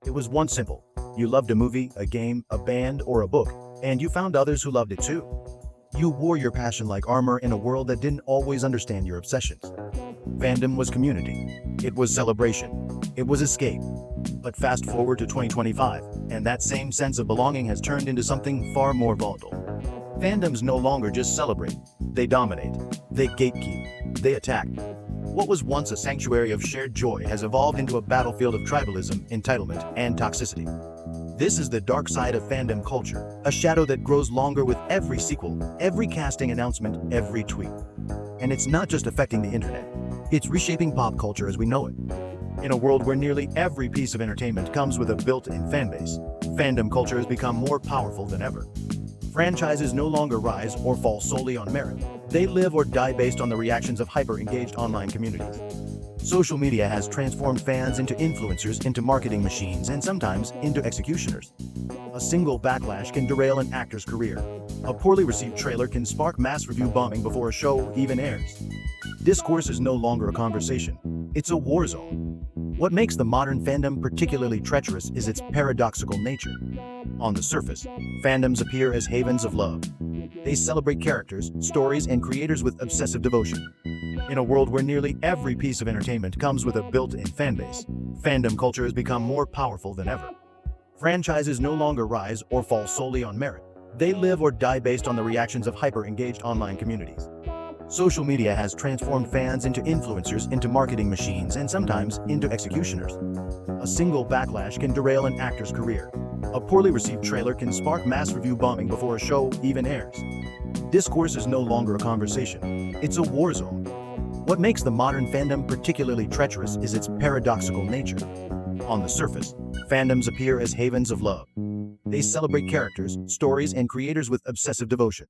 It was once simple. You loved a movie, a game, a band, or a book, and you found others who loved it too. You wore your passion like armor in a world that didn't always understand your obsessions. Fandom was community. It was celebration. It was escape. But fast forward to 2025, and that same sense of belonging has turned into something far more volatile. Fandoms no longer just celebrate. They dominate. They gatekeep. They attack. What was once a sanctuary of shared joy has evolved into a battlefield of tribalism, entitlement, and toxicity. This is the dark side of fandom culture, a shadow that grows longer with every sequel, every casting announcement, every tweet. And it's not just affecting the internet. It's reshaping pop culture as we know it. In a world where nearly every piece of entertainment comes with a built-in fanbase, fandom culture has become more powerful than ever. Franchises no longer rise or fall solely on merit. They live or die based on the reactions of hyper-engaged online communities. Social media has transformed fans into influencers, into marketing machines, and sometimes into executioners. A single backlash can derail an actor's career. A poorly received trailer can spark mass review bombing before a show even airs. Discourse is no longer a conversation. It's a war zone. What makes the modern fandom particularly treacherous is its paradoxical nature. On the surface, fandoms appear as havens of love. They celebrate characters, stories, and creators with obsessive devotion. In a world where nearly every piece of entertainment comes with a built-in fanbase, fandom culture has become more powerful than ever. Franchises no longer rise or fall solely on merit. They live or die based on the reactions of hyper-engaged online communities. Social media has transformed fans into influencers, into marketing machines, and sometimes into executioners. A single backlash can derail an actor's career. A poorly received trailer can spark mass review bombing before a show even airs. Discourse is no longer a conversation. It's a war zone. What makes the modern fandom particularly treacherous is its paradoxical nature. On the surface, fandoms appear as havens of love. They celebrate characters, stories, and creators with obsessive devotion.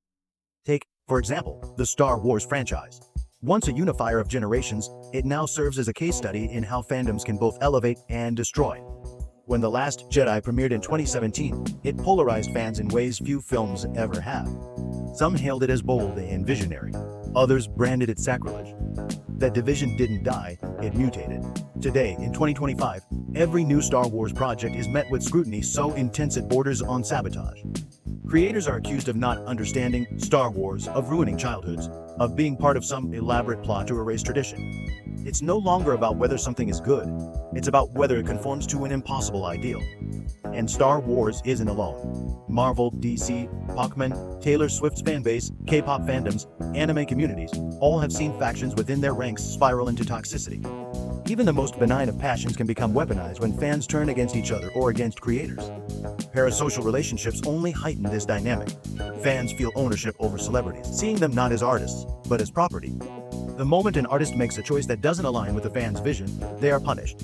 Take, for example, the Star Wars franchise. Once a unifier of generations, it now serves as a case study in how fandoms can both elevate and destroy. When The Last Jedi premiered in 2017, it polarized fans in ways few films ever have. Some hailed it as bold and visionary. Others branded it sacrilege. That division didn't die, it mutated. Today, in 2025, every new Star Wars project is met with scrutiny so intense it borders on sabotage. Creators are accused of not understanding Star Wars, of ruining childhoods, of being part of some elaborate plot to erase tradition. It's no longer about whether something is good, it's about whether it conforms to an impossible ideal. And Star Wars isn't alone. Marvel, DC, Pac-Man, Taylor Swift's fanbase, K-pop fandoms, anime communities, all have seen factions within their ranks spiral into toxicity. Even the most benign of passions can become weaponized when fans turn against each other or against creators. Parasocial relationships only heighten this dynamic. Fans feel ownership over celebrities, seeing them not as artists, but as property. The moment an artist makes a choice that doesn't align with the fan's vision, they are punished,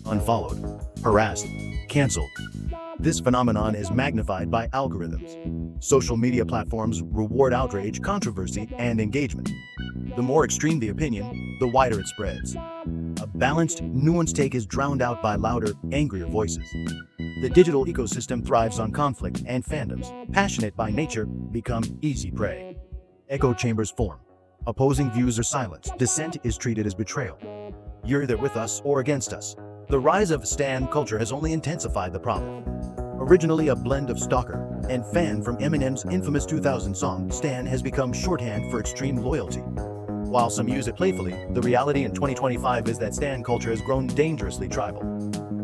unfollowed, harassed, canceled. This phenomenon is magnified by algorithms. Social media platforms reward outrage, controversy, and engagement. The more extreme the opinion, the wider it spreads. A balanced, nuanced take is drowned out by louder, angrier voices. The digital ecosystem thrives on conflict, and fandoms, passionate by nature, become easy prey. Echo chambers form. Opposing views are silenced. Dissent is treated as betrayal. You're either with us or against us. The rise of stan culture has only intensified the problem. Originally a blend of stalker and fan from Eminem's infamous 2000 song, stan has become shorthand for extreme loyalty. While some use it playfully, the reality in 2025 is that stan culture has grown dangerously tribal.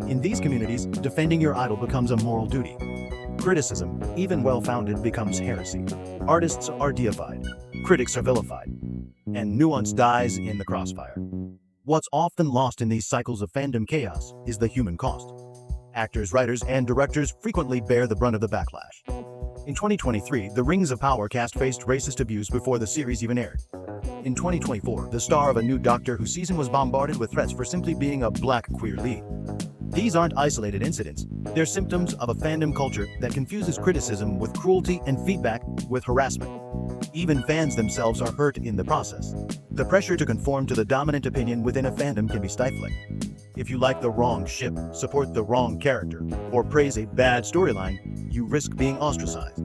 In these communities, defending your idol becomes a moral duty. Criticism, even well-founded, becomes heresy. Artists are deified. Critics are vilified. And nuance dies in the crossfire. What's often lost in these cycles of fandom chaos is the human cost. Actors, writers, and directors frequently bear the brunt of the backlash. In 2023, The Rings of Power cast faced racist abuse before the series even aired. In 2024, the star of a new Doctor Who season was bombarded with threats for simply being a black queer lead. These aren't isolated incidents. They're symptoms of a fandom culture that confuses criticism with cruelty and feedback with harassment. Even fans themselves are hurt in the process. The pressure to conform to the dominant opinion within a fandom can be stifling. If you like the wrong ship, support the wrong character, or praise a bad storyline, you risk being ostracized.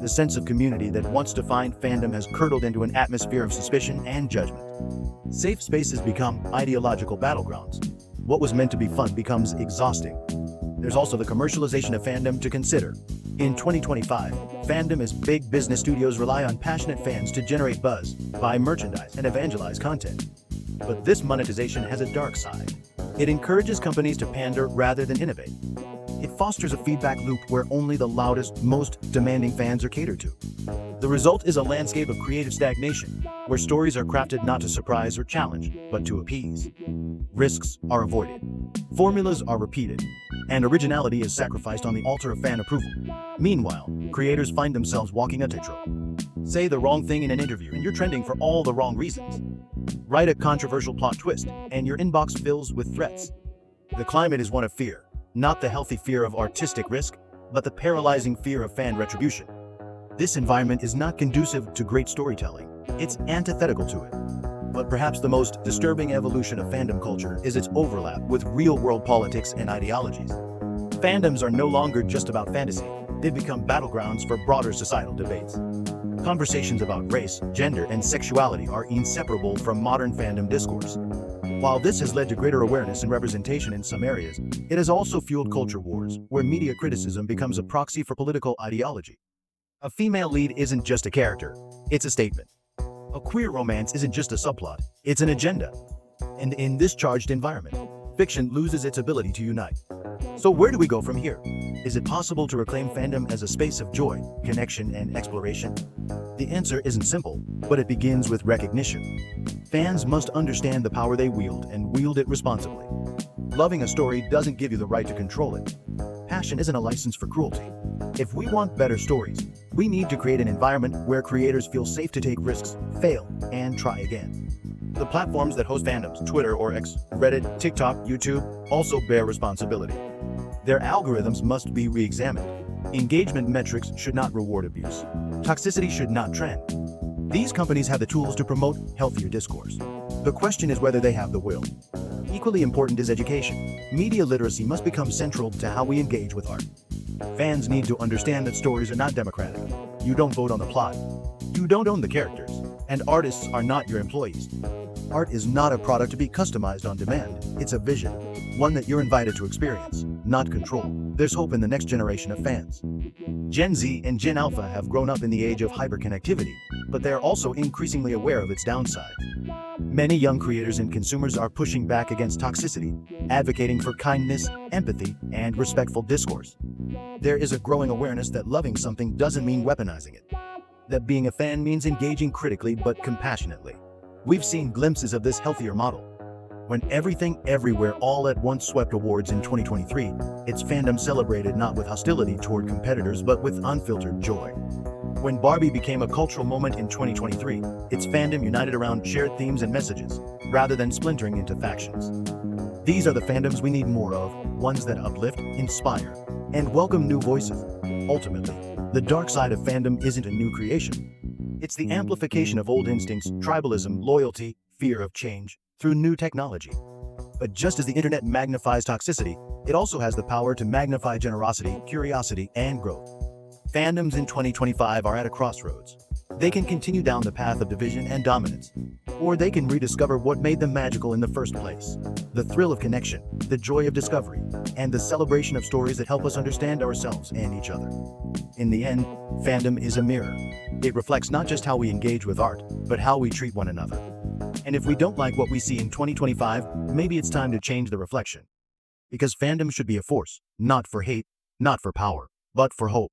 The sense of community that once defined fandom has curdled into an atmosphere of suspicion and judgment. Safe spaces become ideological battlegrounds. What was meant to be fun becomes exhausting. There's also the commercialization of fandom to consider. In 2025, fandom is big business studios rely on passionate fans to generate buzz, buy merchandise, and evangelize content. But this monetization has a dark side. It encourages companies to pander rather than innovate. It fosters a feedback loop where only the loudest, most demanding fans are catered to. The result is a landscape of creative stagnation, where stories are crafted not to surprise or challenge, but to appease. Risks are avoided. Formulas are repeated, and originality is sacrificed on the altar of fan approval. Meanwhile, creators find themselves walking a tightrope. Say the wrong thing in an interview and you're trending for all the wrong reasons. Write a controversial plot twist and your inbox fills with threats. The climate is one of fear, not the healthy fear of artistic risk, but the paralyzing fear of fan retribution. This environment is not conducive to great storytelling. It's antithetical to it. But perhaps the most disturbing evolution of fandom culture is its overlap with real-world politics and ideologies. Fandoms are no longer just about fantasy. They've become battlegrounds for broader societal debates. Conversations about race, gender, and sexuality are inseparable from modern fandom discourse. While this has led to greater awareness and representation in some areas, it has also fueled culture wars, where media criticism becomes a proxy for political ideology. A female lead isn't just a character, it's a statement. A queer romance isn't just a subplot, it's an agenda. And in this charged environment, fiction loses its ability to unite. So where do we go from here? Is it possible to reclaim fandom as a space of joy, connection, and exploration? The answer isn't simple, but it begins with recognition. Fans must understand the power they wield and wield it responsibly. Loving a story doesn't give you the right to control it. Passion isn't a license for cruelty. If we want better stories, we need to create an environment where creators feel safe to take risks, fail, and try again. The platforms that host fandoms, Twitter or X, Reddit, TikTok, YouTube, also bear responsibility. Their algorithms must be re-examined. Engagement metrics should not reward abuse. Toxicity should not trend. These companies have the tools to promote healthier discourse. The question is whether they have the will. Equally important is education. Media literacy must become central to how we engage with art. Fans need to understand that stories are not democratic. You don't vote on the plot. You don't own the characters. And artists are not your employees. Art is not a product to be customized on demand. It's a vision, one that you're invited to experience, not control. There's hope in the next generation of fans. Gen Z and Gen Alpha have grown up in the age of hyperconnectivity, but they're also increasingly aware of its downsides. Many young creators and consumers are pushing back against toxicity, advocating for kindness, empathy, and respectful discourse. There is a growing awareness that loving something doesn't mean weaponizing it. That being a fan means engaging critically but compassionately. We've seen glimpses of this healthier model. When Everything Everywhere All at Once swept awards in 2023, its fandom celebrated not with hostility toward competitors but with unfiltered joy. When Barbie became a cultural moment in 2023, its fandom united around shared themes and messages, rather than splintering into factions. These are the fandoms we need more of, ones that uplift, inspire, and welcome new voices. Ultimately, the dark side of fandom isn't a new creation. It's the amplification of old instincts, tribalism, loyalty, fear of change, through new technology. But just as the internet magnifies toxicity, it also has the power to magnify generosity, curiosity, and growth. Fandoms in 2025 are at a crossroads. They can continue down the path of division and dominance, or they can rediscover what made them magical in the first place. The thrill of connection, the joy of discovery, and the celebration of stories that help us understand ourselves and each other. In the end, fandom is a mirror. It reflects not just how we engage with art, but how we treat one another. And if we don't like what we see in 2025, maybe it's time to change the reflection. Because fandom should be a force, not for hate, not for power, but for hope.